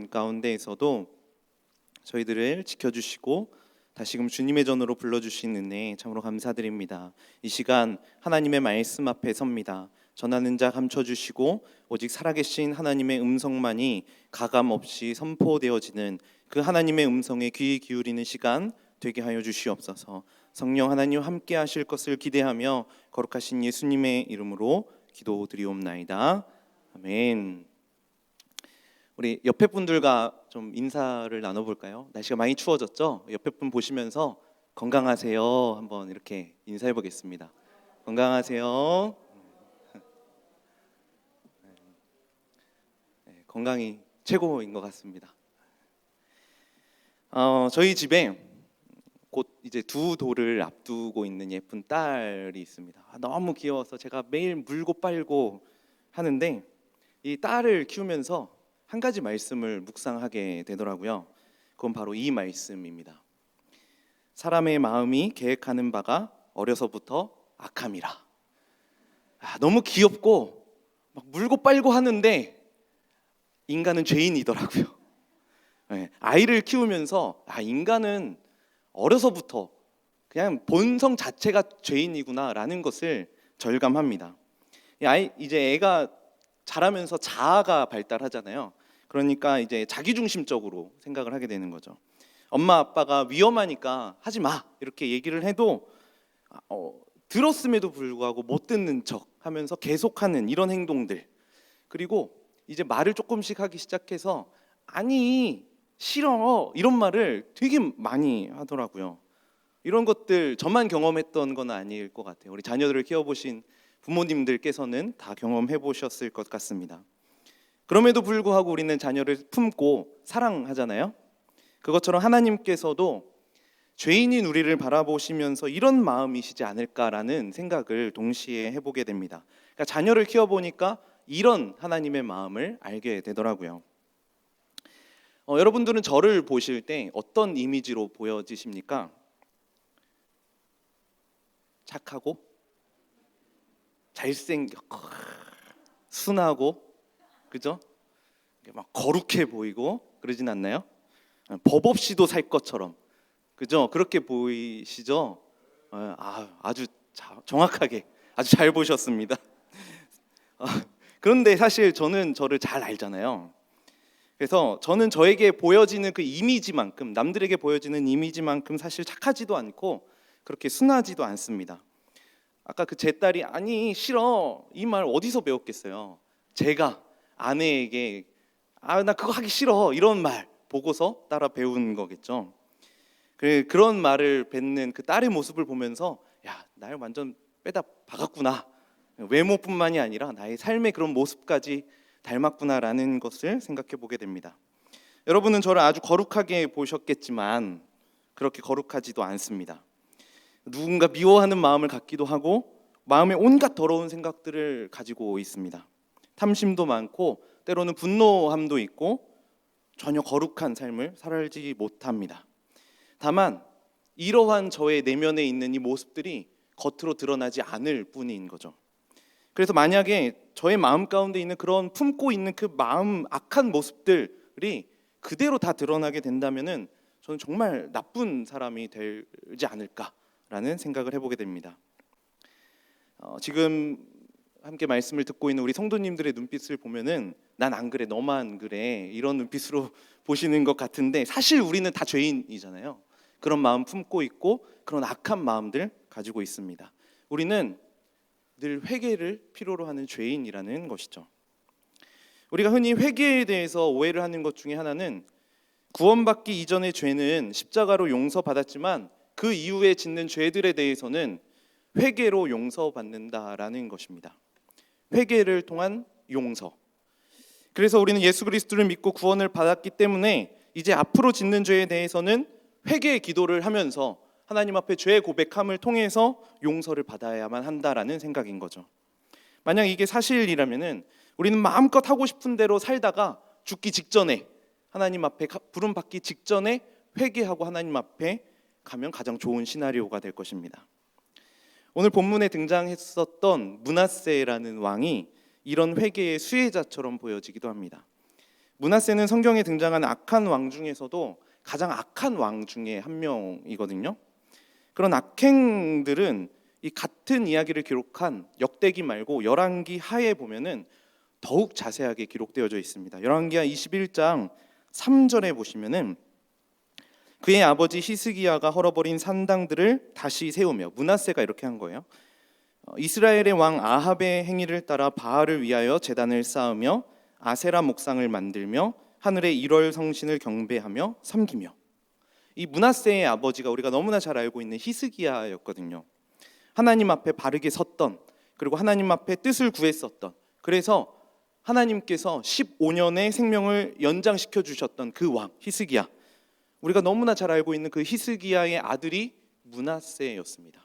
삶 가운데에서도 저희들을 지켜주시고 다시금 주님의 전으로 불러주신 은혜 참으로 감사드립니다. 이 시간 하나님의 말씀 앞에 섭니다. 전하는 자 감춰주시고 오직 살아계신 하나님의 음성만이 가감 없이 선포되어지는 그 하나님의 음성에 귀 기울이는 시간 되게 하여 주시옵소서. 성령 하나님 함께 하실 것을 기대하며 거룩하신 예수님의 이름으로 기도드리옵나이다. 아멘. 우리 옆에 분들과 좀 인사를 나눠볼까요? 날씨가 많이 추워졌죠? 옆에 분 보시면서 건강하세요 한번 이렇게 인사해 보겠습니다. 건강하세요. 네, 건강이 최고인 것 같습니다. 저희 집에 곧 이제 두 돌을 앞두고 있는 예쁜 딸이 있습니다. 너무 귀여워서 제가 매일 물고 빨고 하는데 이 딸을 키우면서 한 가지 말씀을 묵상하게 되더라고요. 그건 바로 이 말씀입니다. 사람의 마음이 계획하는 바가 어려서부터 악함이라. 너무 귀엽고 막 물고 빨고 하는데 인간은 죄인이더라고요. 네, 아이를 키우면서 인간은 어려서부터 그냥 본성 자체가 죄인이구나라는 것을 절감합니다. 이제 애가 자라면서 자아가 발달하잖아요. 그러니까 이제 자기중심적으로 생각을 하게 되는 거죠. 엄마 아빠가 위험하니까 하지 마 이렇게 얘기를 해도 들었음에도 불구하고 못 듣는 척 하면서 계속하는 이런 행동들, 그리고 이제 말을 조금씩 하기 시작해서 아니 싫어 이런 말을 되게 많이 하더라고요. 이런 것들 저만 경험했던 건 아닐 것 같아요. 우리 자녀들을 키워보신 부모님들께서는 다 경험해 보셨을 것 같습니다. 그럼에도 불구하고 우리는 자녀를 품고 사랑하잖아요. 그것처럼 하나님께서도 죄인인 우리를 바라보시면서 이런 마음이시지 않을까라는 생각을 동시에 해보게 됩니다. 그러니까 자녀를 키워보니까 이런 하나님의 마음을 알게 되더라고요. 여러분들은 저를 보실 때 어떤 이미지로 보여지십니까? 착하고 잘생겨 순하고 그죠? 막 거룩해 보이고 그러진 않나요? 법 없이도 살 것처럼 그죠? 그렇게 보이시죠? 아주 정확하게 아주 잘 보셨습니다. 그런데 사실 저는 저를 잘 알잖아요. 그래서 저는 저에게 보여지는 그 이미지만큼, 남들에게 보여지는 이미지만큼 사실 착하지도 않고 그렇게 순하지도 않습니다. 아까 그 제 딸이 아니 싫어 이 말 어디서 배웠겠어요? 제가 아내에게 나 그거 하기 싫어 이런 말 보고서 따라 배운 거겠죠. 그런 말을 뱉는 그 딸의 모습을 보면서 야, 날 완전 빼다 박았구나. 외모뿐만이 아니라 나의 삶의 그런 모습까지 닮았구나라는 것을 생각해 보게 됩니다. 여러분은 저를 아주 거룩하게 보셨겠지만 그렇게 거룩하지도 않습니다. 누군가 미워하는 마음을 갖기도 하고 마음에 온갖 더러운 생각들을 가지고 있습니다. 탐심도 많고 때로는 분노함도 있고 전혀 거룩한 삶을 살지 못합니다. 다만 이러한 저의 내면에 있는 이 모습들이 겉으로 드러나지 않을 뿐인 거죠. 그래서 만약에 저의 마음 가운데 있는 그런 품고 있는 그 마음 악한 모습들이 그대로 다 드러나게 된다면은 저는 정말 나쁜 사람이 되지 않을까라는 생각을 해보게 됩니다. 지금 함께 말씀을 듣고 있는 우리 성도님들의 눈빛을 보면은 난 안 그래 너만 그래 이런 눈빛으로 보시는 것 같은데 사실 우리는 다 죄인이잖아요. 그런 마음 품고 있고 그런 악한 마음들 가지고 있습니다. 우리는 늘 회개를 필요로 하는 죄인이라는 것이죠. 우리가 흔히 회개에 대해서 오해를 하는 것 중에 하나는 구원받기 이전의 죄는 십자가로 용서받았지만 그 이후에 짓는 죄들에 대해서는 회개로 용서받는다라는 것입니다. 회개를 통한 용서. 그래서 우리는 예수 그리스도를 믿고 구원을 받았기 때문에 이제 앞으로 짓는 죄에 대해서는 회개의 기도를 하면서 하나님 앞에 죄 고백함을 통해서 용서를 받아야만 한다라는 생각인 거죠. 만약 이게 사실이라면은 우리는 마음껏 하고 싶은 대로 살다가 죽기 직전에 하나님 앞에 부름 받기 직전에 회개하고 하나님 앞에 가면 가장 좋은 시나리오가 될 것입니다. 오늘 본문에 등장했었던 므낫세라는 왕이 이런 회개의 수혜자처럼 보여지기도 합니다. 므낫세는 성경에 등장한 악한 왕 중에서도 가장 악한 왕 중에 한 명이거든요. 그런 악행들은 이 같은 이야기를 기록한 역대기 말고 열왕기 하에 보면은 더욱 자세하게 기록되어져 있습니다. 열왕기하 21장 3절에 보시면은 그의 아버지 히스기야가 헐어버린 산당들을 다시 세우며, 므낫세가 이렇게 한 거예요. 이스라엘의 왕 아합의 행위를 따라 바알을 위하여 제단을 쌓으며 아세라 목상을 만들며 하늘의 1월 성신을 경배하며 섬기며. 이 므낫세의 아버지가 우리가 너무나 잘 알고 있는 히스기야였거든요. 하나님 앞에 바르게 섰던, 그리고 하나님 앞에 뜻을 구했었던, 그래서 하나님께서 15년의 생명을 연장시켜 주셨던 그 왕 히스기야, 우리가 너무나 잘 알고 있는 그 히스기야의 아들이 므낫세였습니다.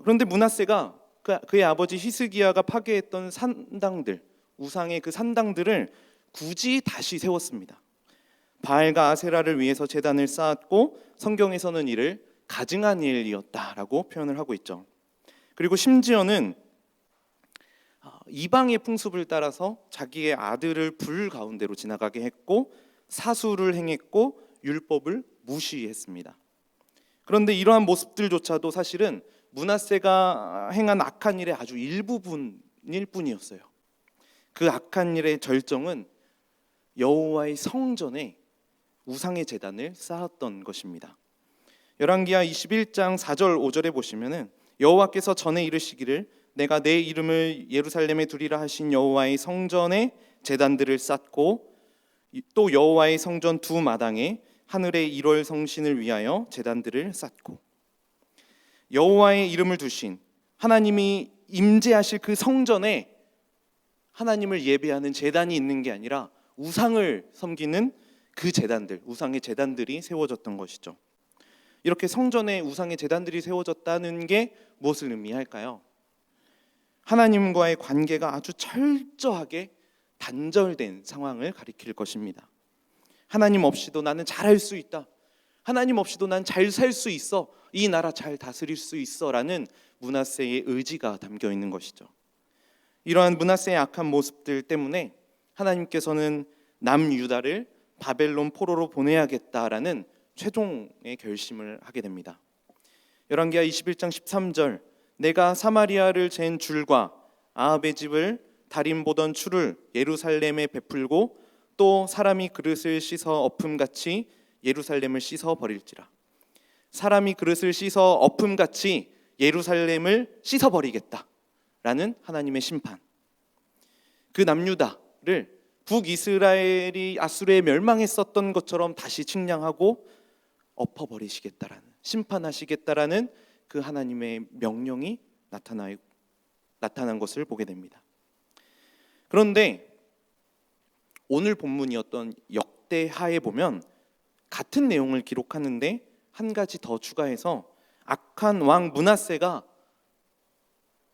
그런데 므낫세가 그의 아버지 히스기야가 파괴했던 산당들, 우상의 그 산당들을 굳이 다시 세웠습니다. 바알과 아세라를 위해서 제단을 쌓았고, 성경에서는 이를 가증한 일이었다라고 표현을 하고 있죠. 그리고 심지어는 이방의 풍습을 따라서 자기의 아들을 불 가운데로 지나가게 했고, 사수를 행했고, 율법을 무시했습니다. 그런데 이러한 모습들조차도 사실은 므낫세가 행한 악한 일의 아주 일부분일 뿐이었어요. 그 악한 일의 절정은 여호와의 성전에 우상의 제단을 쌓았던 것입니다. 열왕기하 21장 4절 5절에 보시면은 여호와께서 전에 이르시기를 내가 내 이름을 예루살렘에 두리라 하신 여호와의 성전에 제단들을 쌓고, 또 여호와의 성전 두 마당에 하늘의 1월 성신을 위하여 제단들을 쌓고. 여호와의 이름을 두신 하나님이 임재하실 그 성전에 하나님을 예배하는 제단이 있는 게 아니라 우상을 섬기는 그 제단들, 우상의 제단들이 세워졌던 것이죠. 이렇게 성전에 우상의 제단들이 세워졌다는 게 무엇을 의미할까요? 하나님과의 관계가 아주 철저하게 단절된 상황을 가리킬 것입니다. 하나님 없이도 나는 잘할 수 있다, 하나님 없이도 난 잘 살 수 있어, 이 나라 잘 다스릴 수 있어 라는 므낫세의 의지가 담겨 있는 것이죠. 이러한 므낫세의 악한 모습들 때문에 하나님께서는 남유다를 바벨론 포로로 보내야겠다라는 최종의 결심을 하게 됩니다. 열왕기하 21장 13절 내가 사마리아를 잰 줄과 아합의 집을 달인 보던 추를 예루살렘에 베풀고 또 사람이 그릇을 씻어 엎음같이 예루살렘을 씻어 버릴지라. 사람이 그릇을 씻어 엎음같이 예루살렘을 씻어 버리겠다라는 하나님의 심판. 그 남유다를 북이스라엘이 아수르에 멸망했었던 것처럼 다시 측량하고 엎어버리시겠다라는, 심판하시겠다라는 그 하나님의 명령이 나타난 것을 보게 됩니다. 그런데 오늘 본문이었던 역대하에 보면 같은 내용을 기록하는데 한 가지 더 추가해서 악한 왕 므낫세가,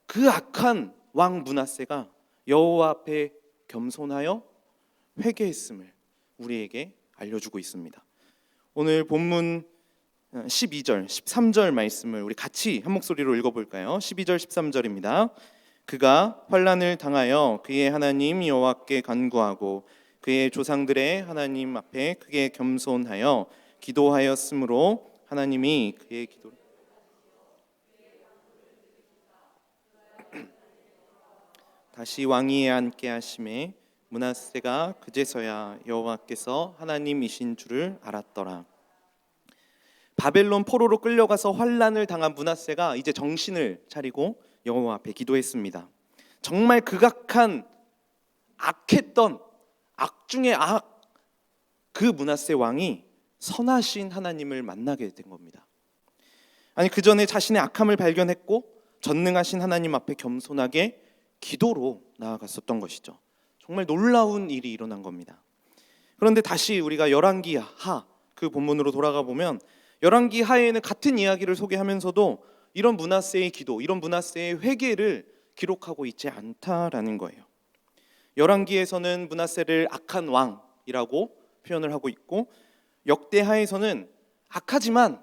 그 악한 왕 므낫세가 여호와 앞에 겸손하여 회개했음을 우리에게 알려주고 있습니다. 오늘 본문 12절, 13절 말씀을 우리 같이 한 목소리로 읽어볼까요? 12절, 13절입니다. 그가 환난을 당하여 그의 하나님 여호와께 간구하고 그의 조상들의 하나님 앞에 크게 겸손하여 기도하였으므로 하나님이 그의 기도를 다시 왕위에 앉게 하심에 므낫세가 그제서야 여호와께서 하나님이신 줄을 알았더라. 바벨론 포로로 끌려가서 환난을 당한 므낫세가 이제 정신을 차리고 여호와 앞에 기도했습니다. 정말 극악한 악했던 악 중의 악, 그 므낫세 왕이 선하신 하나님을 만나게 된 겁니다. 아니, 그 전에 자신의 악함을 발견했고 전능하신 하나님 앞에 겸손하게 기도로 나아갔었던 것이죠. 정말 놀라운 일이 일어난 겁니다. 그런데 다시 우리가 열왕기하 그 본문으로 돌아가 보면 열왕기하에는 같은 이야기를 소개하면서도 이런 므낫세의 기도, 이런 므낫세의 회개를 기록하고 있지 않다라는 거예요. 열왕기에서는 므낫세를 악한 왕이라고 표현을 하고 있고, 역대하에서는 악하지만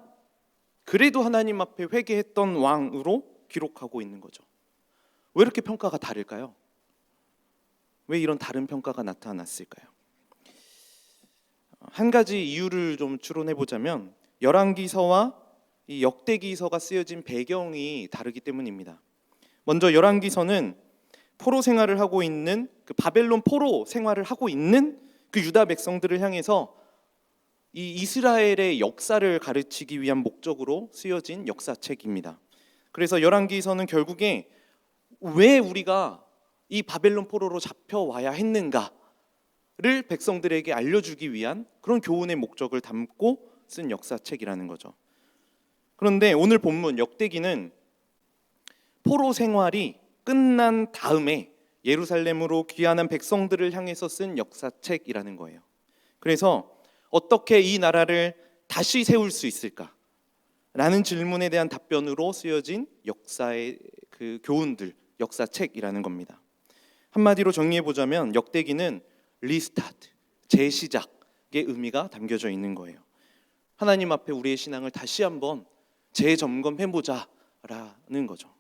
그래도 하나님 앞에 회개했던 왕으로 기록하고 있는 거죠. 왜 이렇게 평가가 다를까요? 왜 이런 다른 평가가 나타났을까요? 한 가지 이유를 좀 추론해 보자면 열왕기서와 이 역대기서가 쓰여진 배경이 다르기 때문입니다. 먼저 열왕기서는 포로 생활을 하고 있는 그 바벨론 포로 생활을 하고 있는 그 유다 백성들을 향해서 이 이스라엘의 역사를 가르치기 위한 목적으로 쓰여진 역사책입니다. 그래서 열왕기서는 결국에 왜 우리가 이 바벨론 포로로 잡혀와야 했는가를 백성들에게 알려주기 위한 그런 교훈의 목적을 담고 쓴 역사책이라는 거죠. 그런데 오늘 본문 역대기는 포로 생활이 끝난 다음에 예루살렘으로 귀환한 백성들을 향해서 쓴 역사책이라는 거예요. 그래서 어떻게 이 나라를 다시 세울 수 있을까? 라는 질문에 대한 답변으로 쓰여진 역사의 그 교훈들, 역사책이라는 겁니다. 한마디로 정리해 보자면 역대기는 리스타트, 재시작의 의미가 담겨져 있는 거예요. 하나님 앞에 우리의 신앙을 다시 한번 재점검해 보자라는 거죠.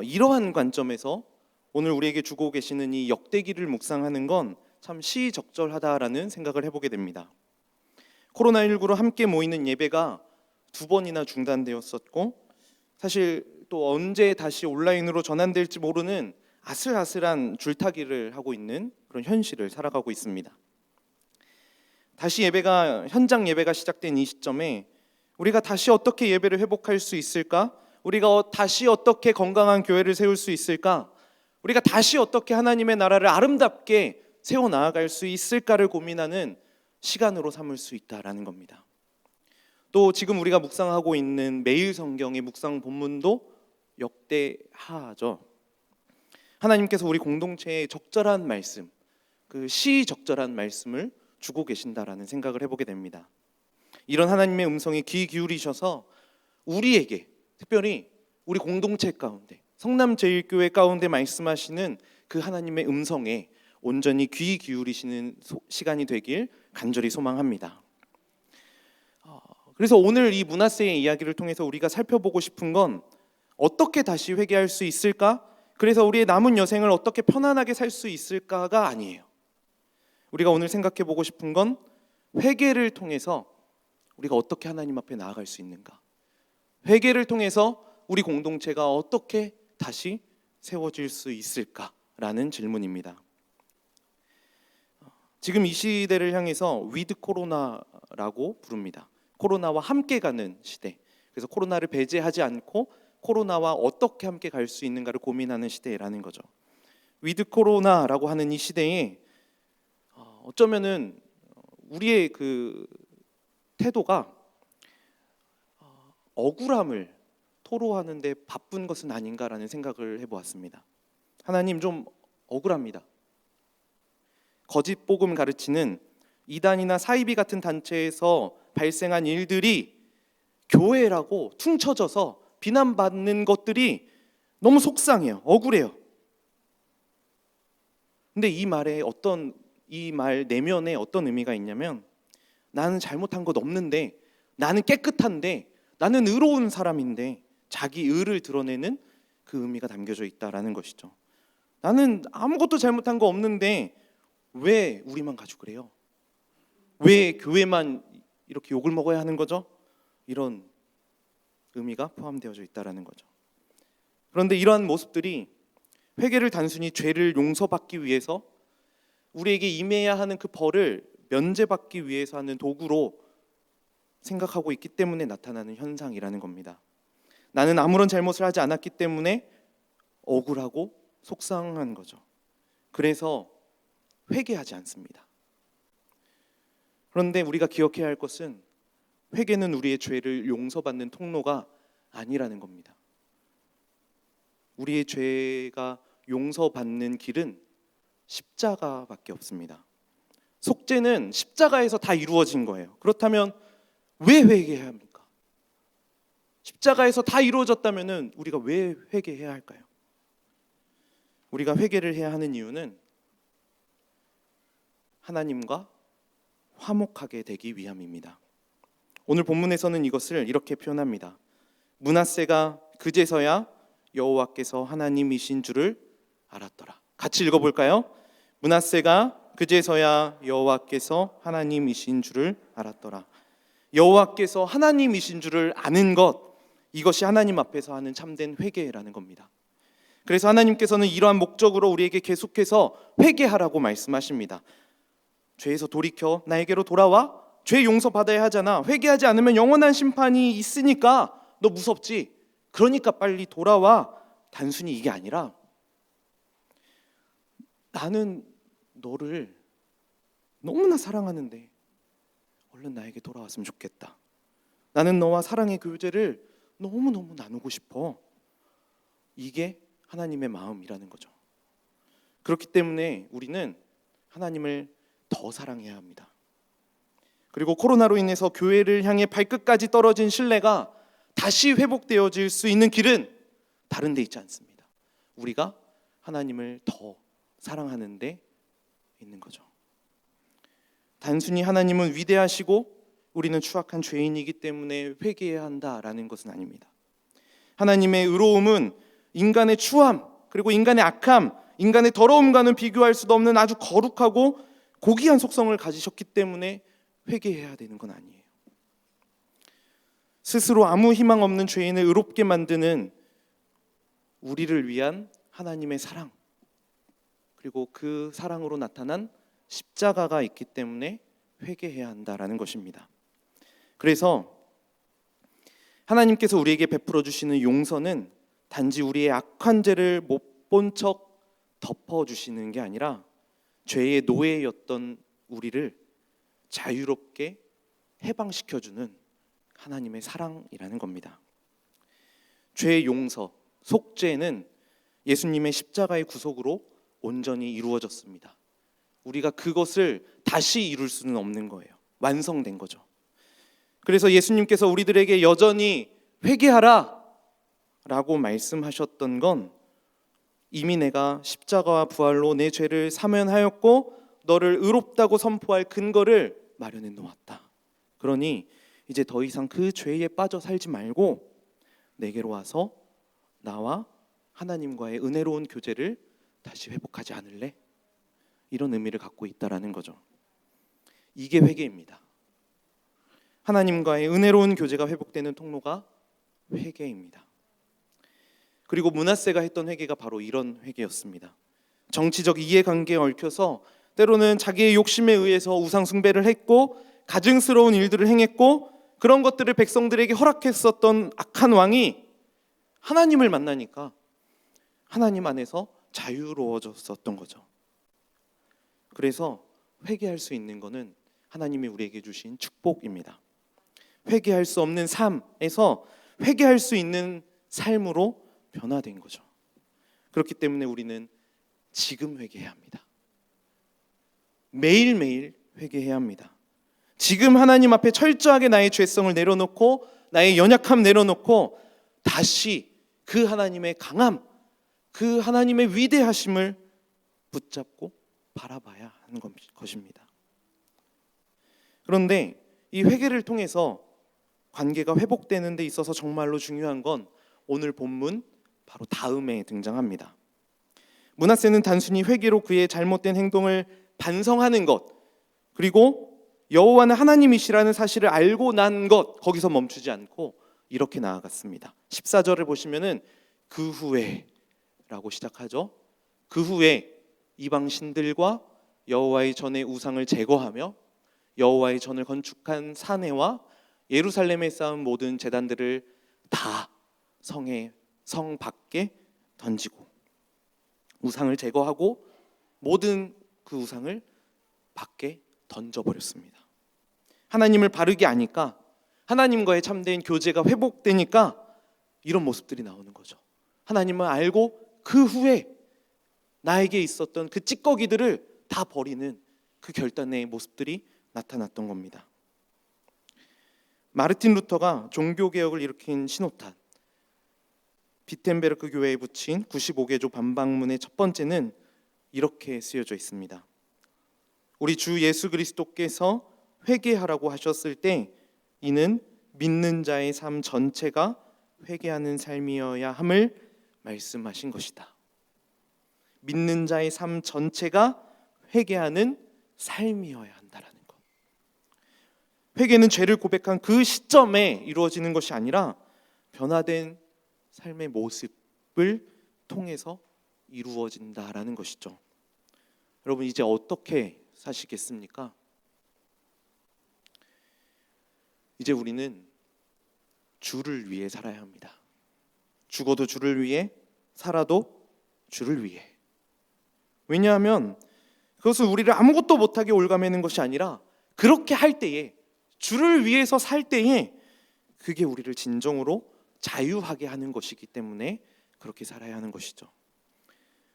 이러한 관점에서 오늘 우리에게 주고 계시는 이 역대기를 묵상하는 건 참 시적절하다라는 생각을 해보게 됩니다. 코로나19로 함께 모이는 예배가 2번이나 중단되었었고 사실 또 언제 다시 온라인으로 전환될지 모르는 아슬아슬한 줄타기를 하고 있는 그런 현실을 살아가고 있습니다. 다시 현장 예배가 시작된 이 시점에 우리가 다시 어떻게 예배를 회복할 수 있을까? 우리가 다시 어떻게 건강한 교회를 세울 수 있을까? 우리가 다시 어떻게 하나님의 나라를 아름답게 세워나갈 수 있을까를 고민하는 시간으로 삼을 수 있다라는 겁니다. 또 지금 우리가 묵상하고 있는 매일 성경의 묵상 본문도 역대하죠. 하나님께서 우리 공동체에 적절한 말씀, 그 시적절한 말씀을 주고 계신다라는 생각을 해보게 됩니다. 이런 하나님의 음성에 귀 기울이셔서 우리에게 특별히 우리 공동체 가운데 성남제일교회 가운데 말씀하시는 그 하나님의 음성에 온전히 귀 기울이시는 시간이 되길 간절히 소망합니다. 그래서 오늘 이 므낫세의 이야기를 통해서 우리가 살펴보고 싶은 건 어떻게 다시 회개할 수 있을까? 그래서 우리의 남은 여생을 어떻게 편안하게 살 수 있을까가 아니에요. 우리가 오늘 생각해 보고 싶은 건 회개를 통해서 우리가 어떻게 하나님 앞에 나아갈 수 있는가? 회개를 통해서 우리 공동체가 어떻게 다시 세워질 수 있을까라는 질문입니다. 지금 이 시대를 향해서 위드 코로나라고 부릅니다. 코로나와 함께 가는 시대. 그래서 코로나를 배제하지 않고 코로나와 어떻게 함께 갈 수 있는가를 고민하는 시대라는 거죠. 위드 코로나라고 하는 이 시대에 어쩌면은 우리의 그 태도가 억울함을 토로하는 데 바쁜 것은 아닌가라는 생각을 해보았습니다. 하나님 좀 억울합니다. 거짓 복음 가르치는 이단이나 사이비 같은 단체에서 발생한 일들이 교회라고 퉁쳐져서 비난받는 것들이 너무 속상해요. 억울해요. 근데 이 말 내면에 어떤 의미가 있냐면 나는 잘못한 것 없는데, 나는 깨끗한데, 나는 의로운 사람인데 자기 의를 드러내는 그 의미가 담겨져 있다라는 것이죠. 나는 아무것도 잘못한 거 없는데 왜 우리만 가지고 그래요? 왜 교회만 이렇게 욕을 먹어야 하는 거죠? 이런 의미가 포함되어져 있다라는 거죠. 그런데 이러한 모습들이 회개를 단순히 죄를 용서받기 위해서 우리에게 임해야 하는 그 벌을 면제받기 위해서 하는 도구로 생각하고 있기 때문에 나타나는 현상이라는 겁니다. 나는 아무런 잘못을 하지 않았기 때문에 억울하고 속상한 거죠. 그래서 회개하지 않습니다. 그런데 우리가 기억해야 할 것은 회개는 우리의 죄를 용서받는 통로가 아니라는 겁니다. 우리의 죄가 용서받는 길은 십자가밖에 없습니다. 속죄는 십자가에서 다 이루어진 거예요. 그렇다면 왜 회개해야 합니까? 십자가에서 다 이루어졌다면 우리가 왜 회개해야 할까요? 우리가 회개를 해야 하는 이유는 하나님과 화목하게 되기 위함입니다. 오늘 본문에서는 이것을 이렇게 표현합니다. 므낫세가 그제서야 여호와께서 하나님이신 줄을 알았더라. 같이 읽어볼까요? 므낫세가 그제서야 여호와께서 하나님이신 줄을 알았더라. 여호와께서 하나님이신 줄을 아는 것, 이것이 하나님 앞에서 하는 참된 회개라는 겁니다. 그래서 하나님께서는 이러한 목적으로 우리에게 계속해서 회개하라고 말씀하십니다. 죄에서 돌이켜 나에게로 돌아와. 죄 용서받아야 하잖아. 회개하지 않으면 영원한 심판이 있으니까 너 무섭지? 그러니까 빨리 돌아와. 단순히 이게 아니라 나는 너를 너무나 사랑하는데 얼른 나에게 돌아왔으면 좋겠다. 나는 너와 사랑의 교제를 너무너무 나누고 싶어. 이게 하나님의 마음이라는 거죠. 그렇기 때문에 우리는 하나님을 더 사랑해야 합니다. 그리고 코로나로 인해서 교회를 향해 발끝까지 떨어진 신뢰가 다시 회복되어질 수 있는 길은 다른 데 있지 않습니다. 우리가 하나님을 더 사랑하는 데 있는 거죠. 단순히 하나님은 위대하시고 우리는 추악한 죄인이기 때문에 회개해야 한다라는 것은 아닙니다. 하나님의 의로움은 인간의 추함, 그리고 인간의 악함, 인간의 더러움과는 비교할 수도 없는 아주 거룩하고 고귀한 속성을 가지셨기 때문에 회개해야 되는 건 아니에요. 스스로 아무 희망 없는 죄인을 의롭게 만드는 우리를 위한 하나님의 사랑, 그리고 그 사랑으로 나타난 십자가가 있기 때문에 회개해야 한다라는 것입니다. 그래서 하나님께서 우리에게 베풀어 주시는 용서는 단지 우리의 악한 죄를 못 본 척 덮어주시는 게 아니라 죄의 노예였던 우리를 자유롭게 해방시켜주는 하나님의 사랑이라는 겁니다. 죄의 용서, 속죄는 예수님의 십자가의 구속으로 온전히 이루어졌습니다. 우리가 그것을 다시 이룰 수는 없는 거예요. 완성된 거죠. 그래서 예수님께서 우리들에게 여전히 회개하라 라고 말씀하셨던 건 이미 내가 십자가와 부활로 내 죄를 사면하였고 너를 의롭다고 선포할 근거를 마련해 놓았다. 그러니 이제 더 이상 그 죄에 빠져 살지 말고 내게로 와서 나와 하나님과의 은혜로운 교제를 다시 회복하지 않을래? 이런 의미를 갖고 있다라는 거죠. 이게 회개입니다. 하나님과의 은혜로운 교제가 회복되는 통로가 회개입니다. 그리고 므낫세가 했던 회개가 바로 이런 회개였습니다. 정치적 이해관계에 얽혀서 때로는 자기의 욕심에 의해서 우상 숭배를 했고 가증스러운 일들을 행했고 그런 것들을 백성들에게 허락했었던 악한 왕이 하나님을 만나니까 하나님 안에서 자유로워졌었던 거죠. 그래서 회개할 수 있는 것은 하나님이 우리에게 주신 축복입니다. 회개할 수 없는 삶에서 회개할 수 있는 삶으로 변화된 거죠. 그렇기 때문에 우리는 지금 회개해야 합니다. 매일매일 회개해야 합니다. 지금 하나님 앞에 철저하게 나의 죄성을 내려놓고 나의 연약함 내려놓고 다시 그 하나님의 강함, 그 하나님의 위대하심을 붙잡고 바라봐야 하는 것입니다. 그런데 이 회개를 통해서 관계가 회복되는 데 있어서 정말로 중요한 건 오늘 본문 바로 다음에 등장합니다. 므낫세는 단순히 회개로 그의 잘못된 행동을 반성하는 것, 그리고 여호와는 하나님이시라는 사실을 알고 난 것, 거기서 멈추지 않고 이렇게 나아갔습니다. 14절을 보시면은 그 후에 라고 시작하죠. 그 후에 이방 신들과 여호와의 전의 우상을 제거하며 여호와의 전을 건축한 사내와 예루살렘에 쌓은 모든 제단들을 다 성 밖에 던지고 우상을 제거하고 모든 그 우상을 밖에 던져버렸습니다. 하나님을 바르게 아니까 하나님과의 참된 교제가 회복되니까 이런 모습들이 나오는 거죠. 하나님을 알고 그 후에 나에게 있었던 그 찌꺼기들을 다 버리는 그 결단의 모습들이 나타났던 겁니다. 마르틴 루터가 종교개혁을 일으킨 신호탄 비텐베르크 교회에 붙인 95개조 반박문의 첫 번째는 이렇게 쓰여져 있습니다. 우리 주 예수 그리스도께서 회개하라고 하셨을 때 이는 믿는 자의 삶 전체가 회개하는 삶이어야 함을 말씀하신 것이다. 믿는 자의 삶 전체가 회개하는 삶이어야 한다라는 것. 회개는 죄를 고백한 그 시점에 이루어지는 것이 아니라 변화된 삶의 모습을 통해서 이루어진다라는 것이죠. 여러분, 이제 어떻게 사시겠습니까? 이제 우리는 주를 위해 살아야 합니다. 죽어도 주를 위해, 살아도 주를 위해. 왜냐하면 그것은 우리를 아무것도 못하게 올가매는 것이 아니라 그렇게 할 때에, 주를 위해서 살 때에 그게 우리를 진정으로 자유하게 하는 것이기 때문에 그렇게 살아야 하는 것이죠.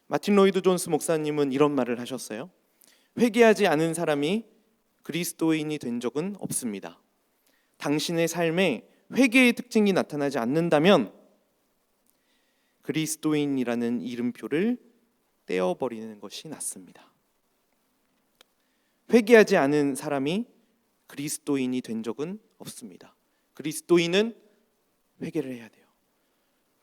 마틴 로이드 존스 목사님은 이런 말을 하셨어요. 회개하지 않은 사람이 그리스도인이 된 적은 없습니다. 당신의 삶에 회개의 특징이 나타나지 않는다면 그리스도인이라는 이름표를 떼어버리는 것이 낫습니다. 회개하지 않은 사람이 그리스도인이 된 적은 없습니다. 그리스도인은 회개를 해야 돼요.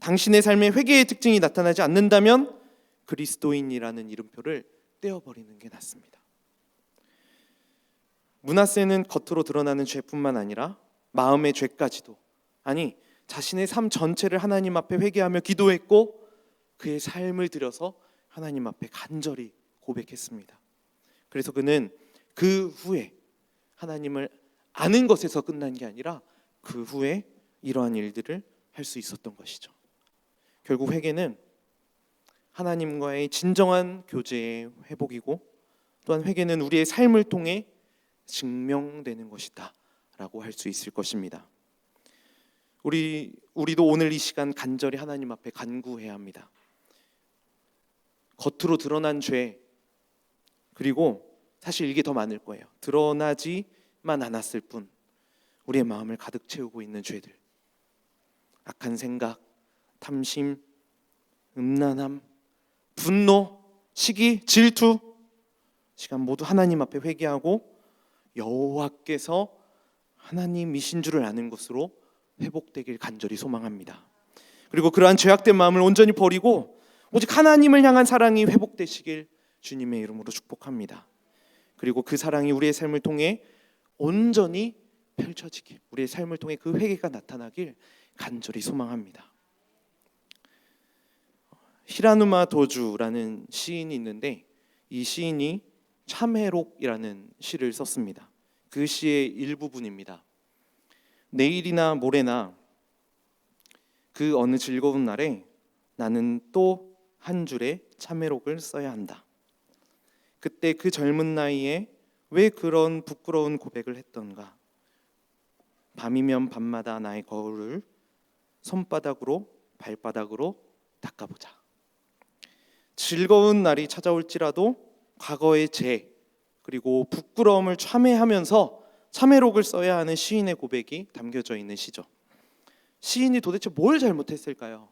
당신의 삶에 회개의 특징이 나타나지 않는다면 그리스도인이라는 이름표를 떼어버리는 게 낫습니다. 므낫세는 겉으로 드러나는 죄뿐만 아니라 마음의 죄까지도, 아니 자신의 삶 전체를 하나님 앞에 회개하며 기도했고 그의 삶을 들여서 하나님 앞에 간절히 고백했습니다. 그래서 그는 그 후에 하나님을 아는 것에서 끝난 게 아니라 그 후에 이러한 일들을 할 수 있었던 것이죠. 결국 회개는 하나님과의 진정한 교제의 회복이고, 또한 회개는 우리의 삶을 통해 증명되는 것이다 라고 할 수 있을 것입니다. 우리도 오늘 이 시간 간절히 하나님 앞에 간구해야 합니다. 겉으로 드러난 죄, 그리고 사실 이게 더 많을 거예요. 드러나지만 않았을 뿐 우리의 마음을 가득 채우고 있는 죄들, 악한 생각, 탐심, 음란함, 분노, 시기, 질투, 시간 모두 하나님 앞에 회개하고 여호와께서 하나님이신 줄을 아는 것으로 회복되길 간절히 소망합니다. 그리고 그러한 죄악된 마음을 온전히 버리고 오직 하나님을 향한 사랑이 회복되시길 주님의 이름으로 축복합니다. 그리고 그 사랑이 우리의 삶을 통해 온전히 펼쳐지길, 우리의 삶을 통해 그 회개가 나타나길 간절히 소망합니다. 히라누마 도주라는 시인이 있는데 이 시인이 참회록이라는 시를 썼습니다. 그 시의 일부분입니다. 내일이나 모레나 그 어느 즐거운 날에 나는 또 한 줄의 참회록을 써야 한다. 그때 그 젊은 나이에 왜 그런 부끄러운 고백을 했던가. 밤이면 밤마다 나의 거울을 손바닥으로 발바닥으로 닦아보자. 즐거운 날이 찾아올지라도 과거의 죄 그리고 부끄러움을 참회하면서 참회록을 써야 하는 시인의 고백이 담겨져 있는 시죠. 시인이 도대체 뭘 잘못했을까요?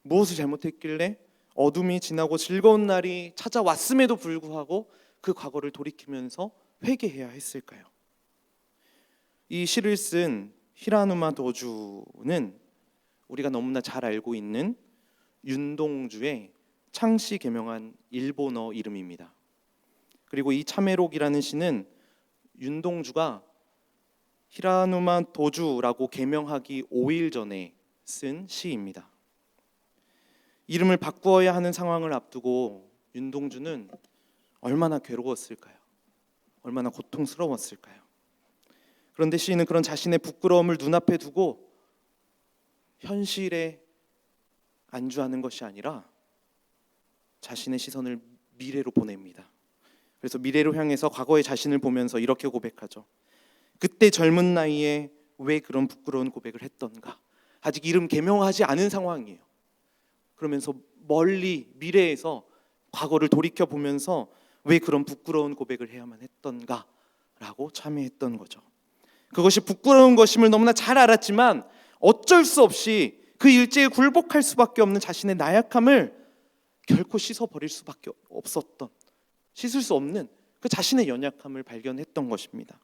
무엇을 잘못했길래 어둠이 지나고 즐거운 날이 찾아왔음에도 불구하고 그 과거를 돌이키면서 회개해야 했을까요? 이 시를 쓴 히라누마 도주는 우리가 너무나 잘 알고 있는 윤동주의 창씨 개명한 일본어 이름입니다. 그리고 이 참회록이라는 시는 윤동주가 히라누마 도주라고 개명하기 5일 전에 쓴 시입니다. 이름을 바꾸어야 하는 상황을 앞두고 윤동주는 얼마나 괴로웠을까요? 얼마나 고통스러웠을까요? 그런데 시인은 그런 자신의 부끄러움을 눈앞에 두고 현실에 안주하는 것이 아니라 자신의 시선을 미래로 보냅니다. 그래서 미래로 향해서 과거의 자신을 보면서 이렇게 고백하죠. 그때 젊은 나이에 왜 그런 부끄러운 고백을 했던가. 아직 이름 개명하지 않은 상황이에요. 그러면서 멀리 미래에서 과거를 돌이켜보면서 왜 그런 부끄러운 고백을 해야만 했던가 라고 참회했던 거죠. 그것이 부끄러운 것임을 너무나 잘 알았지만 어쩔 수 없이 그 일제에 굴복할 수밖에 없는 자신의 나약함을 결코 씻어버릴 수밖에 없었던, 씻을 수 없는 그 자신의 연약함을 발견했던 것입니다.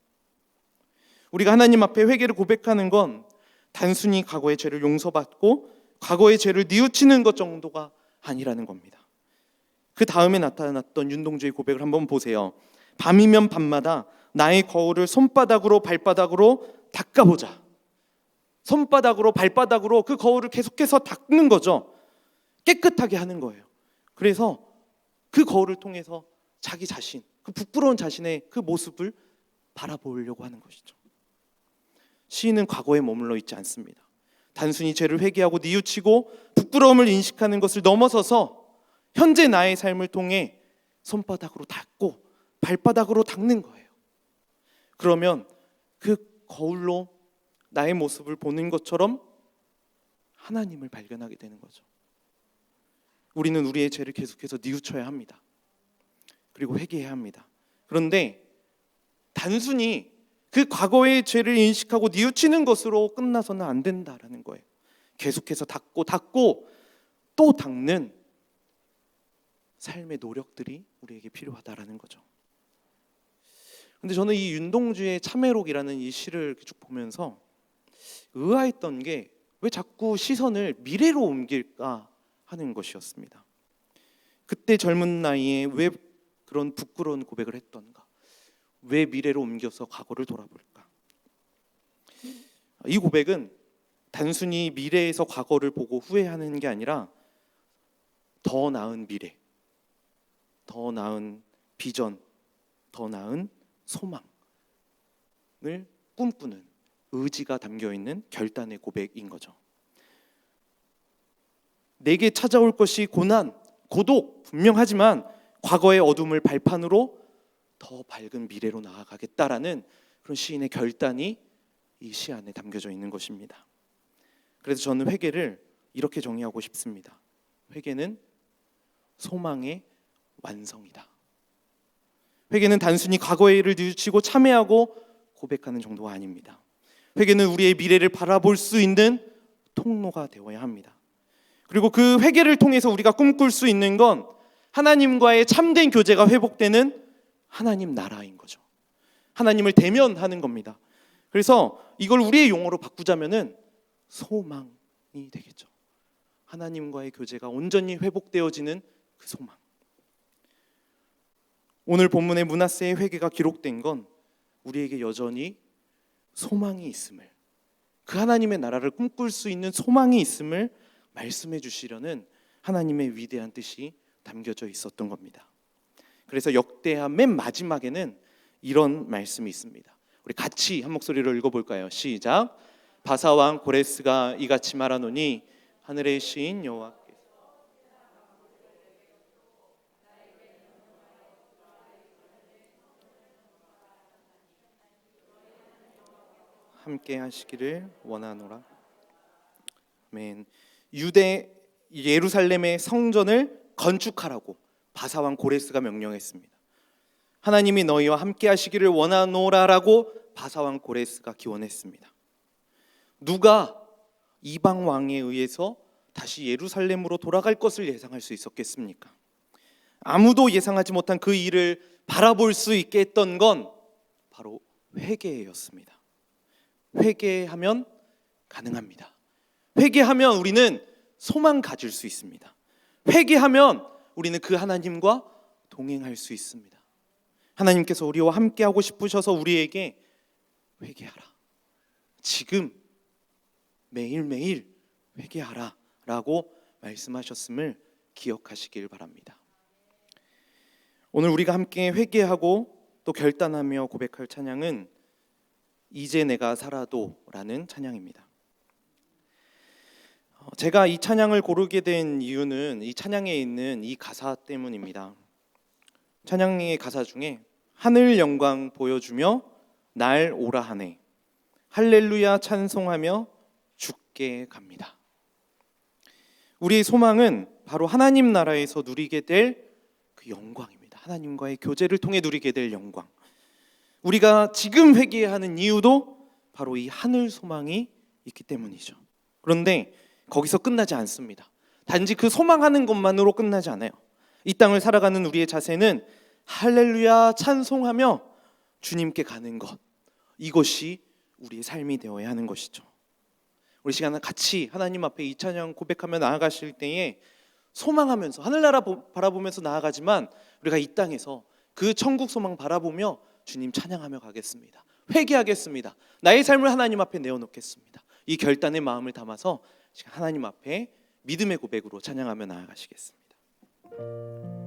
우리가 하나님 앞에 회개를 고백하는 건 단순히 과거의 죄를 용서받고 과거의 죄를 뉘우치는 것 정도가 아니라는 겁니다. 그 다음에 나타났던 윤동주의 고백을 한번 보세요. 밤이면 밤마다 나의 거울을 손바닥으로 발바닥으로 닦아보자. 손바닥으로 발바닥으로 그 거울을 계속해서 닦는 거죠. 깨끗하게 하는 거예요. 그래서 그 거울을 통해서 자기 자신, 그 부끄러운 자신의 그 모습을 바라보려고 하는 것이죠. 시인은 과거에 머물러 있지 않습니다. 단순히 죄를 회개하고 뉘우치고 부끄러움을 인식하는 것을 넘어서서 현재 나의 삶을 통해 손바닥으로 닦고 발바닥으로 닦는 거예요. 그러면 그 거울로 나의 모습을 보는 것처럼 하나님을 발견하게 되는 거죠. 우리는 우리의 죄를 계속해서 뉘우쳐야 합니다. 그리고 회개해야 합니다. 그런데 단순히 그 과거의 죄를 인식하고 뉘우치는 것으로 끝나서는 안 된다라는 거예요. 계속해서 닦고 또 닦는 삶의 노력들이 우리에게 필요하다라는 거죠. 근데 저는 이 윤동주의 참회록이라는 이 시를 쭉 보면서 의아했던 게 왜 자꾸 시선을 미래로 옮길까 하는 것이었습니다. 그때 젊은 나이에 왜 그런 부끄러운 고백을 했던가? 왜 미래로 옮겨서 과거를 돌아볼까? 이 고백은 단순히 미래에서 과거를 보고 후회하는 게 아니라 더 나은 미래, 더 나은 비전, 더 나은 소망을 꿈꾸는 의지가 담겨있는 결단의 고백인 거죠. 내게 찾아올 것이 고난, 고독 분명하지만 과거의 어둠을 발판으로 더 밝은 미래로 나아가겠다라는 그런 시인의 결단이 이 시 안에 담겨져 있는 것입니다. 그래서 저는 회개를 이렇게 정의하고 싶습니다. 회개는 소망의 완성이다. 회개는 단순히 과거의 일을 뉘우치고 참회하고 고백하는 정도가 아닙니다. 회개는 우리의 미래를 바라볼 수 있는 통로가 되어야 합니다. 그리고 그 회개를 통해서 우리가 꿈꿀 수 있는 건 하나님과의 참된 교제가 회복되는 하나님 나라인 거죠. 하나님을 대면하는 겁니다. 그래서 이걸 우리의 용어로 바꾸자면은 소망이 되겠죠. 하나님과의 교제가 온전히 회복되어지는 그 소망. 오늘 본문의 므낫세의 회개가 기록된 건 우리에게 여전히 소망이 있음을, 그 하나님의 나라를 꿈꿀 수 있는 소망이 있음을 말씀해 주시려는 하나님의 위대한 뜻이 담겨져 있었던 겁니다. 그래서 역대하 맨 마지막에는 이런 말씀이 있습니다. 우리 같이 한 목소리로 읽어볼까요? 시작. 바사왕 고레스가 이같이 말하노니 하늘의 시인 여호와께서 함께 하시기를 원하노라. 아멘. 유대 예루살렘의 성전을 건축하라고 바사왕 고레스가 명령했습니다. 하나님이 너희와 함께 하시기를 원하노라라고 바사왕 고레스가 기원했습니다. 누가 이방 왕에 의해서 다시 예루살렘으로 돌아갈 것을 예상할 수 있었겠습니까? 아무도 예상하지 못한 그 일을 바라볼 수 있게 했던 건 바로 회개였습니다. 회개하면 가능합니다. 회개하면 우리는 소망 가질 수 있습니다. 회개하면 우리는 그 하나님과 동행할 수 있습니다. 하나님께서 우리와 함께하고 싶으셔서 우리에게 회개하라, 지금 매일매일 회개하라 라고 말씀하셨음을 기억하시길 바랍니다. 오늘 우리가 함께 회개하고 또 결단하며 고백할 찬양은 이제 내가 살아도 라는 찬양입니다. 제가 이 찬양을 고르게 된 이유는 이 찬양에 있는 이 가사 때문입니다. 찬양의 가사 중에 하늘 영광 보여주며 날 오라 하네, 할렐루야 찬송하며 죽게 갑니다. 우리의 소망은 바로 하나님 나라에서 누리게 될 그 영광입니다. 하나님과의 교제를 통해 누리게 될 영광. 우리가 지금 회개하는 이유도 바로 이 하늘 소망이 있기 때문이죠. 그런데 거기서 끝나지 않습니다. 단지 그 소망하는 것만으로 끝나지 않아요. 이 땅을 살아가는 우리의 자세는 할렐루야 찬송하며 주님께 가는 것, 이것이 우리의 삶이 되어야 하는 것이죠. 우리 시간은 같이 하나님 앞에 이 찬양 고백하며 나아가실 때에 소망하면서 하늘나라 바라보면서 나아가지만 우리가 이 땅에서 그 천국 소망 바라보며 주님 찬양하며 가겠습니다. 회개하겠습니다. 나의 삶을 하나님 앞에 내어놓겠습니다. 이 결단의 마음을 담아서 하나님 앞에 믿음의 고백으로 찬양하며 나아가시겠습니다.